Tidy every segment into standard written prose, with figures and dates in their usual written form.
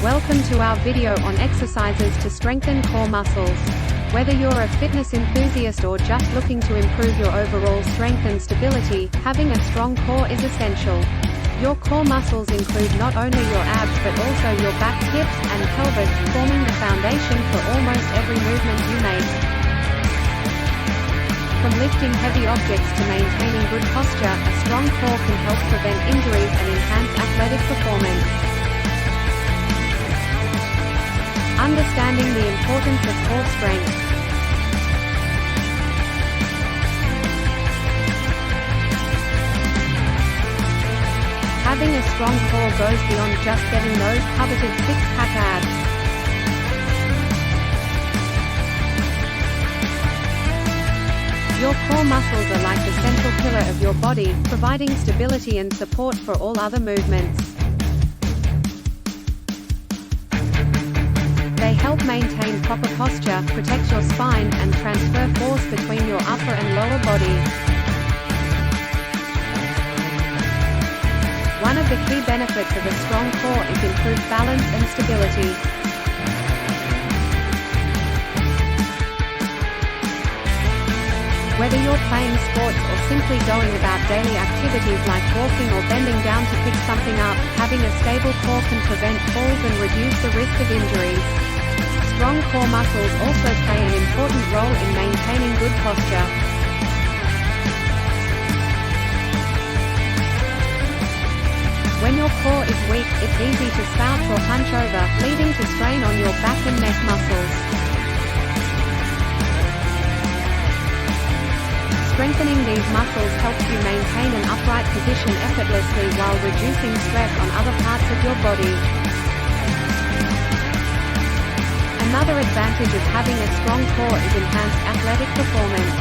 Welcome to our video on exercises to strengthen core muscles. Whether you're a fitness enthusiast or just looking to improve your overall strength and stability, having a strong core is essential. Your core muscles include not only your abs but also your back, hips, and pelvis, forming the foundation for almost every movement you make. From lifting heavy objects to maintaining good posture, a strong core can help prevent injuries and enhance athletic performance. Understanding the importance of core strength. Having a strong core goes beyond just getting those coveted six-pack abs. Your core muscles are like the central pillar of your body, providing stability and support for all other movements. They help maintain proper posture, protect your spine, and transfer force between your upper and lower body. One of the key benefits of a strong core is improved balance and stability. Whether you're playing sports or simply going about daily activities like walking or bending down to pick something up, having a stable core can prevent falls and reduce the risk of injuries. Strong core muscles also play an important role in maintaining good posture. When your core is weak, it's easy to slouch or hunch over, leading to strain on your back and neck muscles. Strengthening these muscles helps you maintain an upright position effortlessly while reducing stress on other parts of your body. Another advantage of having a strong core is enhanced athletic performance.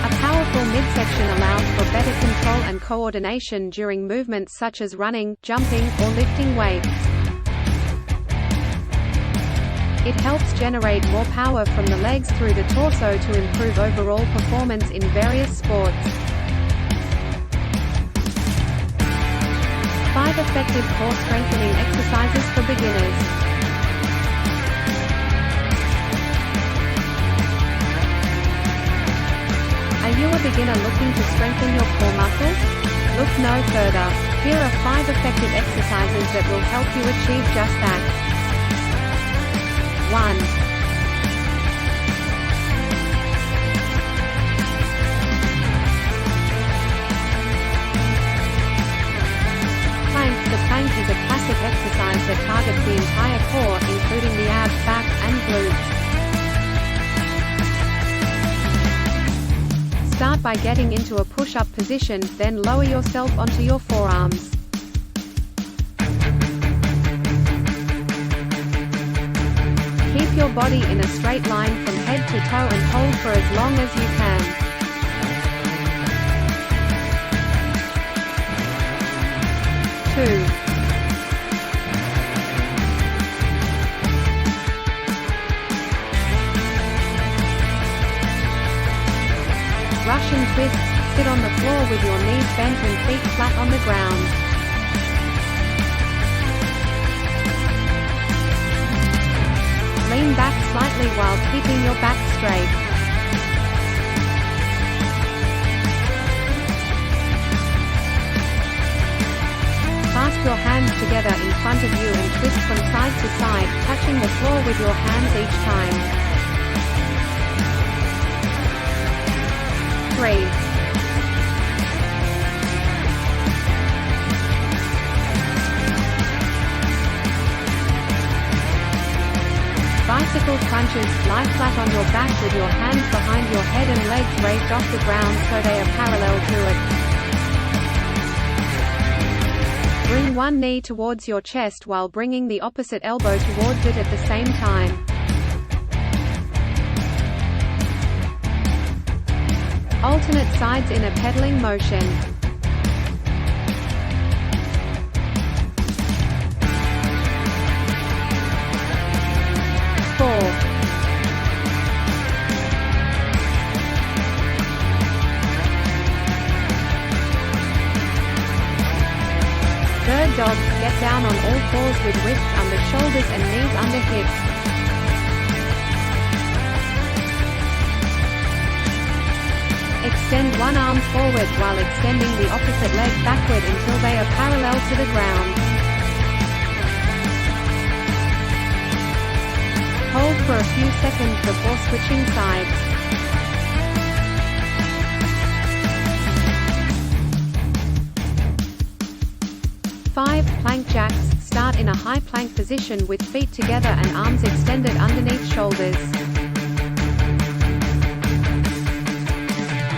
A powerful midsection allows for better control and coordination during movements such as running, jumping, or lifting weights. It helps generate more power from the legs through the torso to improve overall performance in various sports. 5 effective core strengthening exercises for beginners. Are you a beginner looking to strengthen your core muscles? Look no further. Here are 5 effective exercises that will help you achieve just that. 1. The plank is a classic exercise that targets the entire core, including the abs, back, and glutes. Start by getting into a push-up position, then lower yourself onto your forearms. Keep your body in a straight line from head to toe and hold for as long as you can. 2. Russian twists. Sit on the floor with your knees bent and feet flat on the ground. Lean back slightly while keeping your back straight. Clasp your hands together in front of you and twist from side to side, touching the floor with your hands each time. 3. Bicycle crunches. Lie flat on your back with your hands behind your head and legs raised off the ground so they are parallel to it. Bring one knee towards your chest while bringing the opposite elbow towards it at the same time. Alternate sides in a pedaling motion. 4. dog, get down on all fours with wrists under shoulders and knees under hips. Extend one arm forward while extending the opposite leg backward until they are parallel to the ground. Hold for a few seconds before switching sides. Five plank jacks. Start in a high plank position with feet together and arms extended underneath shoulders.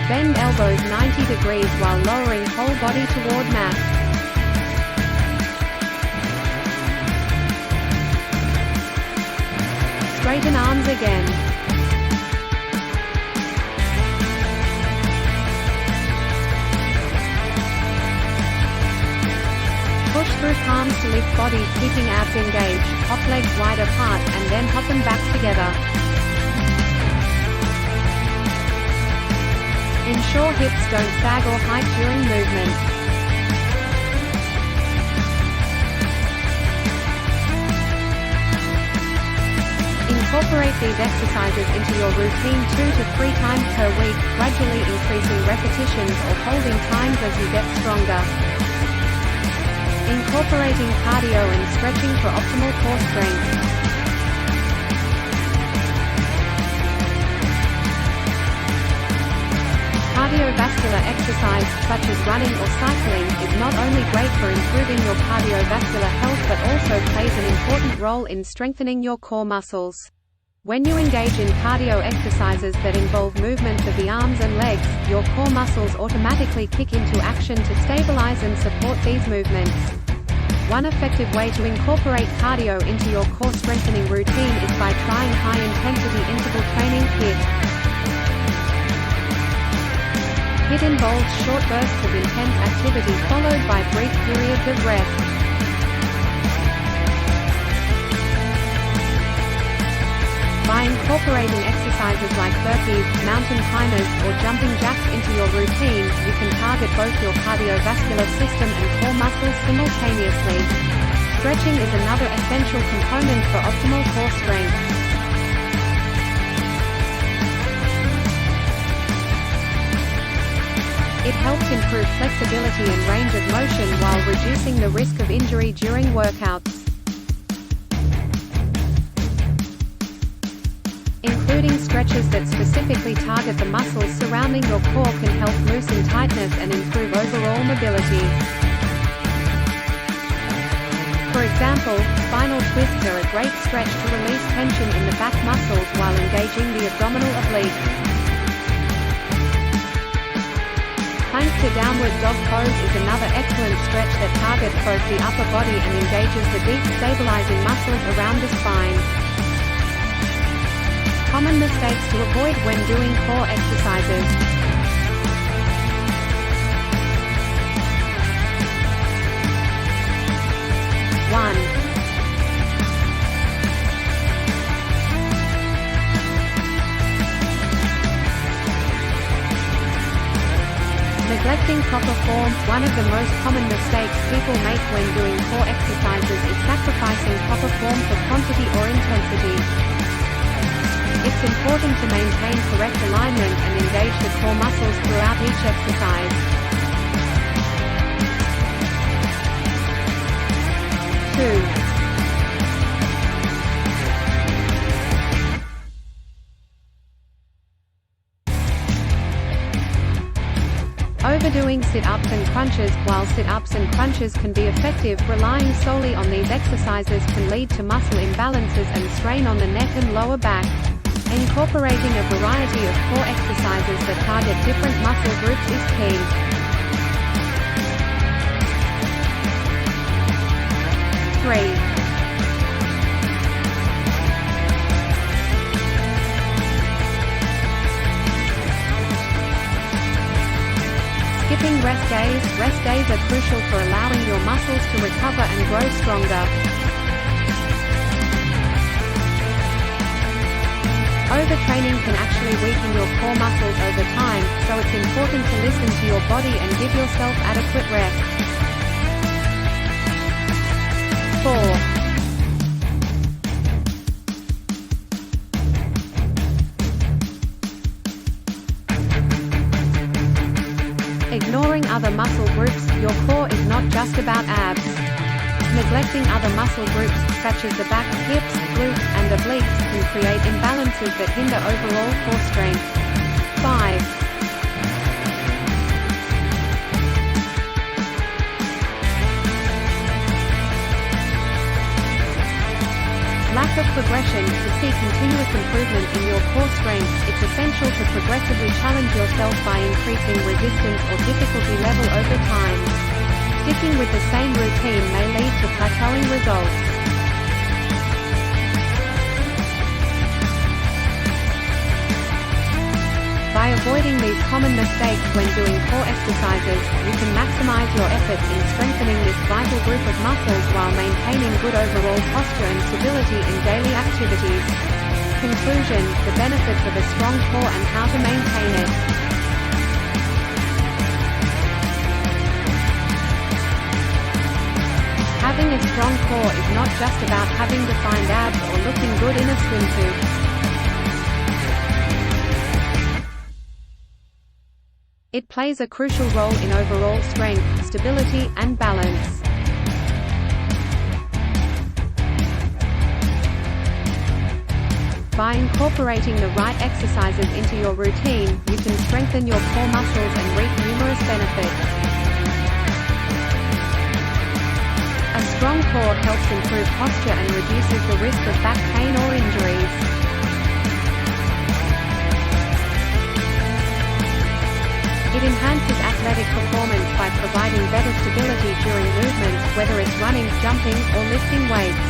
Bend elbows 90 degrees while lowering whole body toward mat. Straighten arms again. Push through palms to lift body, keeping abs engaged, hop legs wide apart, and then hop them back together. Ensure hips don't sag or hike during movement. Incorporate these exercises into your routine 2 to 3 times per week, gradually increasing repetitions or holding times as you get stronger. Incorporating cardio and stretching for optimal core strength. Cardiovascular exercise, such as running or cycling, is not only great for improving your cardiovascular health but also plays an important role in strengthening your core muscles. When you engage in cardio exercises that involve movements of the arms and legs, your core muscles automatically kick into action to stabilize and support these movements. One effective way to incorporate cardio into your core strengthening routine is by trying high-intensity interval training HIIT. HIIT involves short bursts of intense activity followed by brief periods of rest. By incorporating exercises like burpees, mountain climbers, or jumping jacks into your routine, you can target both your cardiovascular system and core muscles simultaneously. Stretching is another essential component for optimal core strength. It helps improve flexibility and range of motion while reducing the risk of injury during workouts. Including stretches that specifically target the muscles surrounding your core can help loosen tightness and improve overall mobility. For example, spinal twists are a great stretch to release tension in the back muscles while engaging the abdominal obliques. Plank to downward dog pose is another excellent stretch that targets both the upper body and engages the deep stabilizing muscles around the spine. Common mistakes to avoid when doing core exercises. 1. Neglecting proper form. One of the most common mistakes people make when doing core exercises is sacrificing proper form for quantity or intensity. It's important to maintain correct alignment and engage the core muscles throughout each exercise. 2. Overdoing sit-ups and crunches. While sit-ups and crunches can be effective, relying solely on these exercises can lead to muscle imbalances and strain on the neck and lower back. Incorporating a variety of core exercises that target different muscle groups is key. 3. Skipping rest days. Rest days are crucial for allowing your muscles to recover and grow stronger. Overtraining can actually weaken your core muscles over time, so it's important to listen to your body and give yourself adequate rest. muscle groups, your core is not just about abs. Neglecting other muscle groups, such as the back, hips, glutes, and obliques, can create imbalances that hinder overall core strength. 5. Lack of progression. To see continuous improvement in your core strength, it's essential to progressively challenge yourself by increasing resistance or difficulty level over time. Sticking with the same routine may lead to plateauing results. By avoiding these common mistakes when doing core exercises, you can maximize your efforts in strengthening this vital group of muscles while maintaining good overall posture and stability in daily activities. Conclusion: the benefits of a strong core and how to maintain it. Having a strong core is not just about having defined abs or looking good in a swimsuit. It plays a crucial role in overall strength, stability, and balance. By incorporating the right exercises into your routine, you can strengthen your core muscles and reap numerous benefits. A strong core helps improve posture and reduces the risk of back pain or injuries. It enhances athletic performance by providing better stability during movements, whether it's running, jumping, or lifting weights.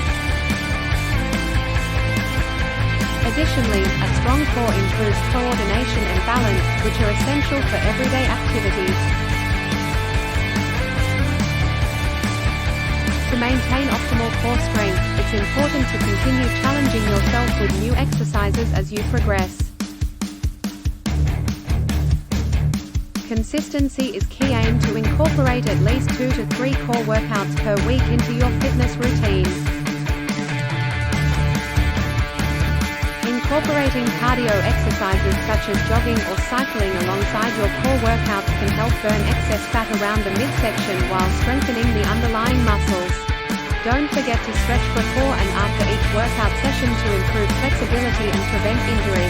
Additionally, a strong core improves coordination and balance, which are essential for everyday activities. To maintain optimal core strength, it's important to continue challenging yourself with new exercises as you progress. Consistency is key. Aim to incorporate at least 2 to 3 core workouts per week into your fitness routine. Incorporating cardio exercises such as jogging or cycling alongside your core workouts can help burn excess fat around the midsection while strengthening the underlying muscles. Don't forget to stretch before and after each workout session to improve flexibility and prevent injury.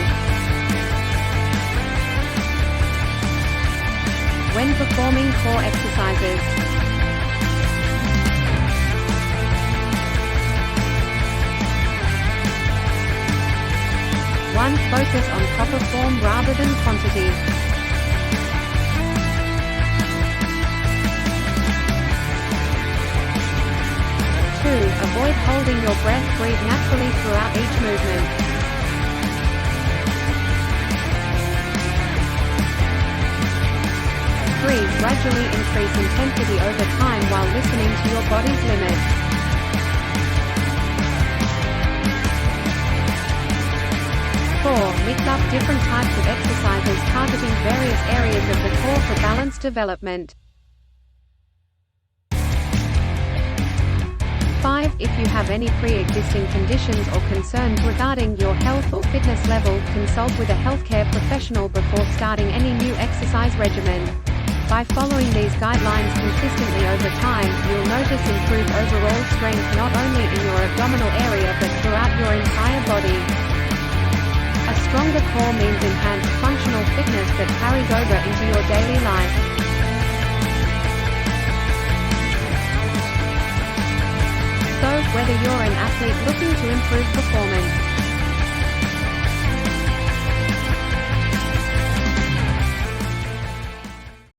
When performing core exercises, 1. Focus on proper form rather than quantity. 2. Avoid holding your breath. Breathe naturally throughout each movement. 3. Gradually increase intensity over time while listening to your body's limits. 4. Mix up different types of exercises targeting various areas of the core for balanced development. 5. If you have any pre-existing conditions or concerns regarding your health or fitness level, consult with a healthcare professional before starting any new exercise regimen. By following these guidelines consistently over time, you'll notice improved overall strength not only in your abdominal area but throughout your entire body. A stronger core means enhanced functional fitness that carries over into your daily life. So, whether you're an athlete looking to improve performance,